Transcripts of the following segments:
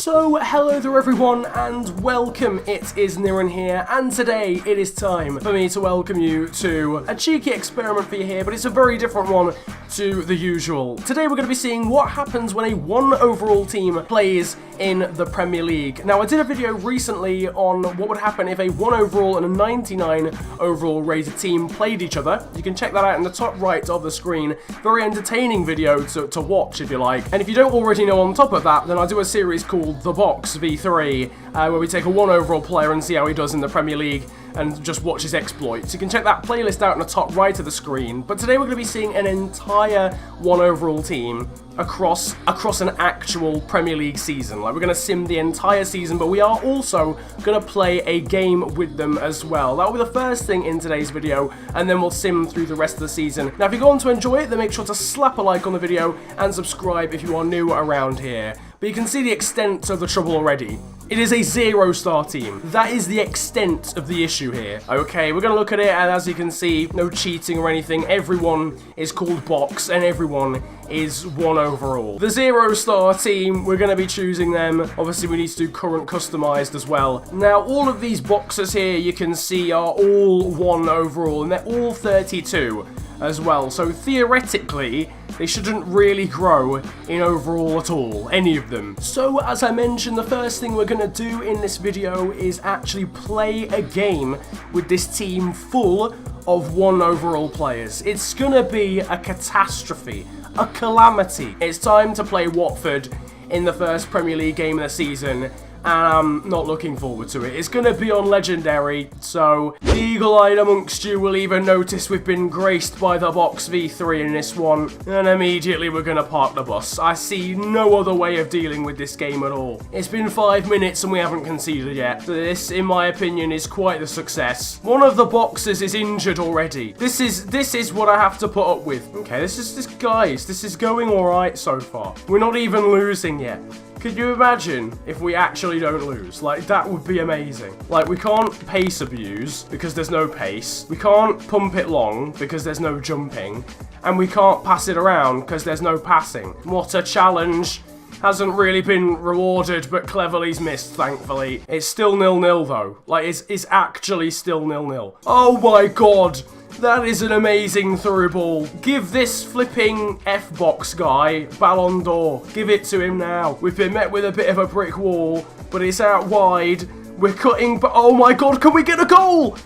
So, hello there everyone and welcome, it is Niran here, and today it is time for me to welcome you to a cheeky experiment for you here, but it's a very different one to the usual. Today we're going to be seeing what happens when a 1 overall team plays in the Premier League. Now, I did a video recently on what would happen if a 1 overall and a 99 overall rated team played each other. You can check that out in the top right of the screen. Very entertaining video to watch if you like. And if you don't already know on top of that, then I do a series called The Box v3, where we take a 1 overall player and see how he does in the Premier League and just watch his exploits. You can check that playlist out in the top right of the screen. But today we're going to be seeing an entire 1 overall team across an actual Premier League season. Like, we're going to sim the entire season, but we are also going to play a game with them as well. That will be the first thing in today's video, and then we'll sim through the rest of the season. Now, if you go on to enjoy it, then make sure to slap a like on the video and subscribe if you are new around here. But you can see the extent of the trouble already. It is a 0-star team. That is the extent of the issue here. Okay, we're going to look at it, and as you can see, no cheating or anything. Everyone is called Box, and everyone is 1 overall. The 0-star team, we're going to be choosing them. Obviously, we need to do current customized as well. Now, all of these boxes here, you can see, are all 1 overall, and they're all 32 as well. So, theoretically, they shouldn't really grow in overall at all, any of them. So, as I mentioned, the first thing we're going to do in this video is actually play a game with this team full of 1 overall players. It's going to be a catastrophe, a calamity. It's time to play Watford in the first Premier League game of the season, and I'm not looking forward to it. It's going to be on Legendary, so the eagle-eyed amongst you will even notice we've been graced by the Box v3 in this one, and immediately we're going to park the bus. I see no other way of dealing with this game at all. It's been 5 minutes and we haven't conceded yet. This, in my opinion, is quite the success. One of the boxes is injured already. This is what I have to put up with. Okay, this is going alright so far. We're not even losing yet. Could you imagine if we actually don't lose? Like, that would be amazing. Like, we can't pace abuse because there's no pace. We can't pump it long because there's no jumping. And we can't pass it around because there's no passing. What a challenge. Hasn't really been rewarded, but cleverly's missed, thankfully. It's still 0-0 though. Like, it's actually still 0-0. Oh my god. That is an amazing through ball. Give this flipping F-box guy Ballon d'Or. Give it to him now. We've been met with a bit of a brick wall, but it's out wide. We're cutting, but oh my god, can we get a goal?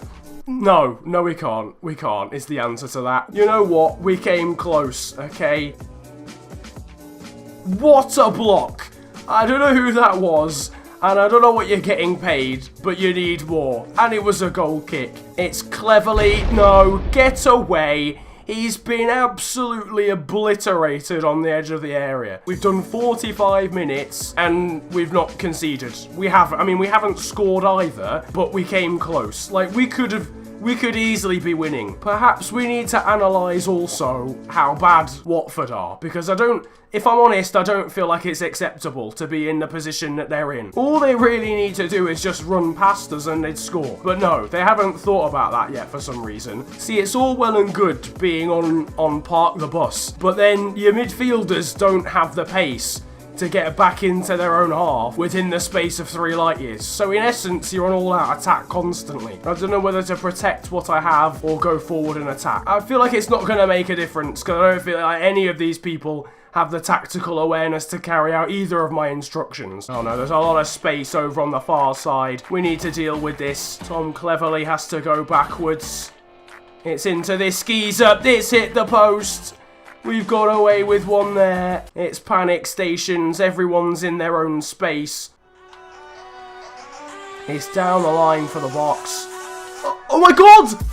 No, we can't. We can't is the answer to that. You know what? We came close, okay? What a block. I don't know who that was. And I don't know what you're getting paid, but you need more. And it was a goal kick. It's cleverly, no, get away. He's been absolutely obliterated on the edge of the area. We've done 45 minutes and we've not conceded. We haven't scored either, but we came close. Like, we could easily be winning. Perhaps we need to analyse also how bad Watford are, because if I'm honest, I don't feel like it's acceptable to be in the position that they're in. All they really need to do is just run past us and they'd score. But no, they haven't thought about that yet for some reason. See, it's all well and good being on Park the Bus, but then your midfielders don't have the pace to get back into their own half within the space of 3 light years. So in essence, you're on all-out attack constantly. I don't know whether to protect what I have or go forward and attack. I feel like it's not going to make a difference because I don't feel like any of these people have the tactical awareness to carry out either of my instructions. Oh no, there's a lot of space over on the far side. We need to deal with this. Tom cleverly has to go backwards. It's into this geezer. It's hit the post. We've got away with one there. It's panic stations. Everyone's in their own space. It's down the line for the box. Oh my god!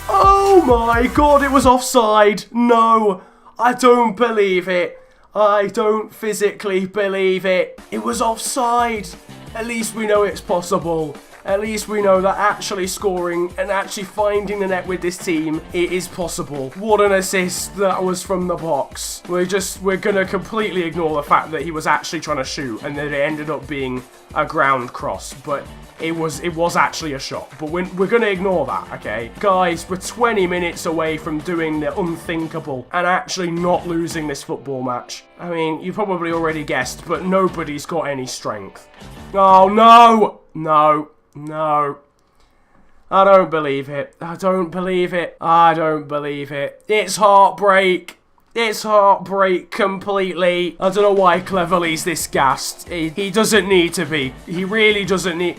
Oh my god, it was offside. No, I don't believe it. I don't physically believe it. It was offside. At least we know it's possible. At least we know that actually scoring and actually finding the net with this team, it is possible. What an assist that was from the box. We're going to completely ignore the fact that he was actually trying to shoot and that it ended up being a ground cross. But it was actually a shot. But we're going to ignore that, okay? Guys, we're 20 minutes away from doing the unthinkable and actually not losing this football match. I mean, you probably already guessed, but nobody's got any strength. Oh, no! No. No. I don't believe it. I don't believe it. I don't believe it. It's heartbreak. It's heartbreak completely. I don't know why Cleverly's this gassed. He doesn't need to be. He really doesn't need...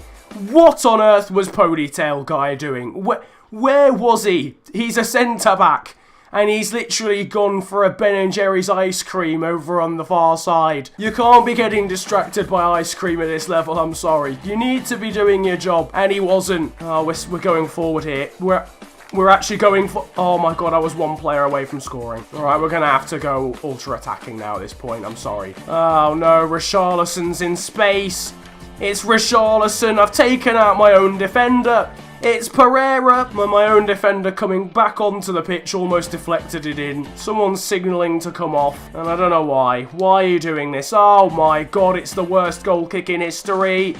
What on earth was Ponytail guy doing? Where was he? He's a centre-back. And he's literally gone for a Ben & Jerry's ice cream over on the far side. You can't be getting distracted by ice cream at this level, I'm sorry. You need to be doing your job. And he wasn't. Oh, we're going forward here. We're actually going for... Oh my god, I was one player away from scoring. Alright, we're going to have to go ultra-attacking now at this point, I'm sorry. Oh no, Richarlison's in space. It's Richarlison. I've taken out my own defender. It's Pereira, my own defender, coming back onto the pitch, almost deflected it in. Someone's signalling to come off, and I don't know why. Why are you doing this? Oh my god, it's the worst goal kick in history.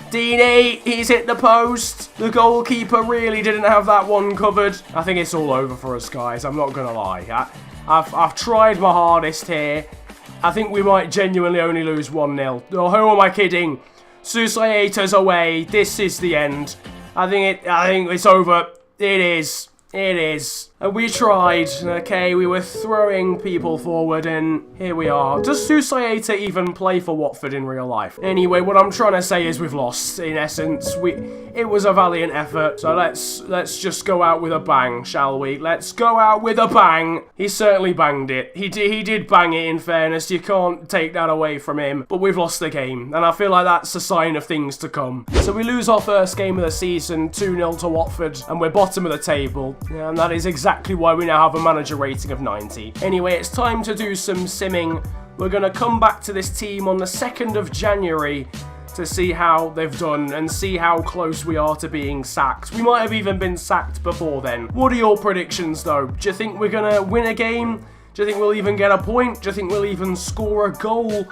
Deeney, he's hit the post. The goalkeeper really didn't have that one covered. I think it's all over for us, guys. I'm not going to lie. I've tried my hardest here. I think we might genuinely only lose 1-0. Oh, who am I kidding? Susaeta's away. This is the end. I think it's over. It is. It is. And we tried, okay? We were throwing people forward, and here we are. Does Susaeta even play for Watford in real life? Anyway, what I'm trying to say is we've lost, in essence. It was a valiant effort, so let's just go out with a bang, shall we? Let's go out with a bang. He certainly banged it. He did bang it, in fairness. You can't take that away from him. But we've lost the game, and I feel like that's a sign of things to come. So we lose our first game of the season, 2-0 to Watford, and we're bottom of the table. And that is exactly why we now have a manager rating of 90. Anyway, it's time to do some simming. We're going to come back to this team on the 2nd of January to see how they've done and see how close we are to being sacked. We might have even been sacked before then. What are your predictions, though? Do you think we're going to win a game? Do you think we'll even get a point? Do you think we'll even score a goal?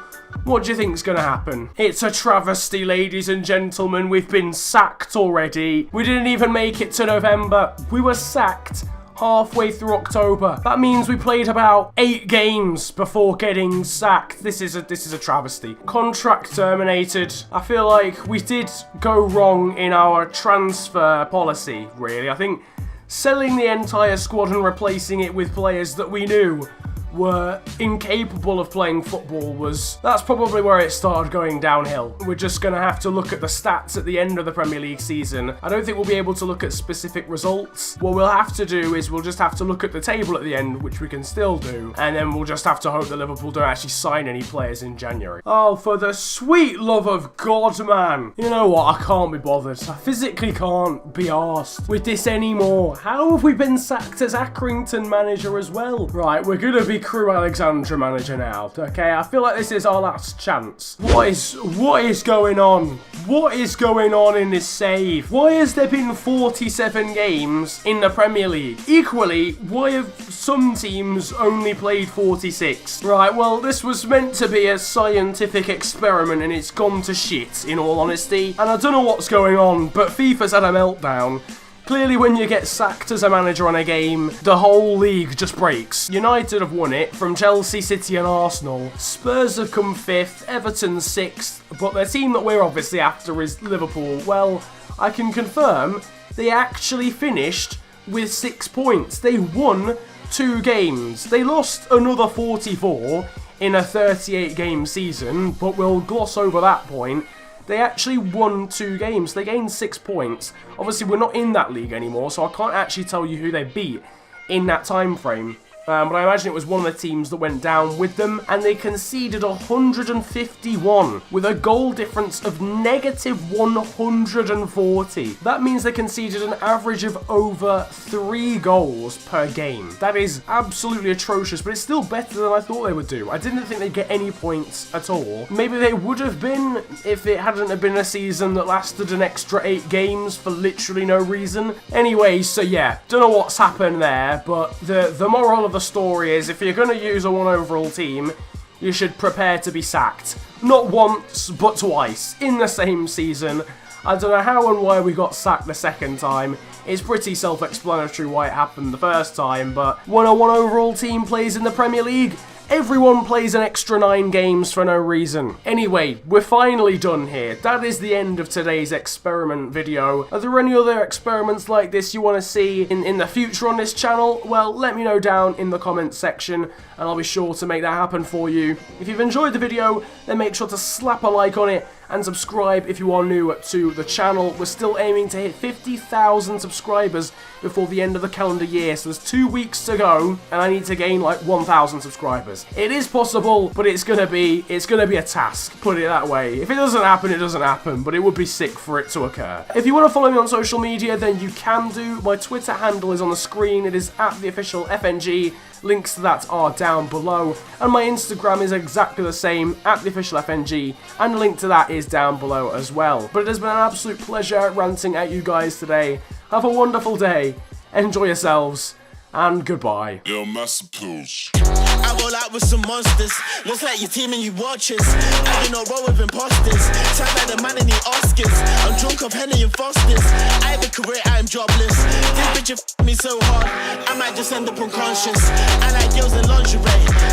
What do you think's going to happen? It's a travesty, ladies and gentlemen. We've been sacked already. We didn't even make it to November. We were sacked halfway through October. That means we played about 8 games before getting sacked. This is a travesty. Contract terminated. I feel like we did go wrong in our transfer policy, really. I think selling the entire squad and replacing it with players that we knew were incapable of playing football that's probably where it started going downhill. We're just going to have to look at the stats at the end of the Premier League season. I don't think we'll be able to look at specific results. What we'll have to do is we'll just have to look at the table at the end, which we can still do, and then we'll just have to hope that Liverpool don't actually sign any players in January. Oh, for the sweet love of God, man. You know what? I can't be bothered. I physically can't be arsed with this anymore. How have we been sacked as Accrington manager as well? Right, we're going to be Crew Alexandra manager now, okay? I feel like this is our last chance. What is going on? What is going on in this save? Why has there been 47 games in the Premier League? Equally, why have some teams only played 46? Right, well, this was meant to be a scientific experiment and it's gone to shit, in all honesty. And I don't know what's going on, but FIFA's had a meltdown. Clearly, when you get sacked as a manager on a game, the whole league just breaks. United have won it from Chelsea, City and Arsenal. Spurs have come 5th, Everton 6th, but the team that we're obviously after is Liverpool. Well, I can confirm they actually finished with 6 points. They won 2 games. They lost another 44 in a 38-game season, but we'll gloss over that point. They actually won 2 games. They gained 6 points. Obviously, we're not in that league anymore, so I can't actually tell you who they beat in that time frame. but I imagine it was one of the teams that went down with them, and they conceded 151 with a goal difference of negative 140. That means they conceded an average of over 3 goals per game. That is absolutely atrocious, but it's still better than I thought they would do. I didn't think they'd get any points at all. Maybe they would have been if it hadn't have been a season that lasted an extra 8 games for literally no reason. Anyway, so yeah, don't know what's happened there, but the moral of the story is if you're going to use a 1 overall team, you should prepare to be sacked. Not once, but twice in the same season. I don't know how and why we got sacked the second time. It's pretty self-explanatory why it happened the first time, but when a 1 overall team plays in the Premier League, everyone plays an extra 9 games for no reason. Anyway, we're finally done here. That is the end of today's experiment video. Are there any other experiments like this you want to see in the future on this channel? Well, let me know down in the comments section, and I'll be sure to make that happen for you. If you've enjoyed the video, then make sure to slap a like on it, and subscribe if you are new to the channel. We're still aiming to hit 50,000 subscribers before the end of the calendar year, so there's 2 weeks to go, and I need to gain like 1,000 subscribers. It is possible, but it's gonna be a task, put it that way. If it doesn't happen, it doesn't happen, but it would be sick for it to occur. If you want to follow me on social media, then you can do. My Twitter handle is on the screen. It is @theofficialfng. Links to that are down below, and my Instagram is exactly the same, @theofficialfng, and the link to that is down below as well. But it has been an absolute pleasure ranting at you guys today. Have a wonderful day, enjoy yourselves, and goodbye. Yo, Massappels. I roll out with some monsters. Looks like your team and you watchers. I do not roll with imposters. Sound like the man in the Oscars. I'm drunk of Henny and Fosters. I have a career, I'm jobless. This bitch f me so hard, I might just end up unconscious. I like girls in lingerie,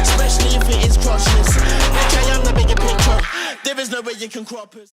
especially if it is crotchless. Bitch, I am the bigger picture. There is no way you can crop us.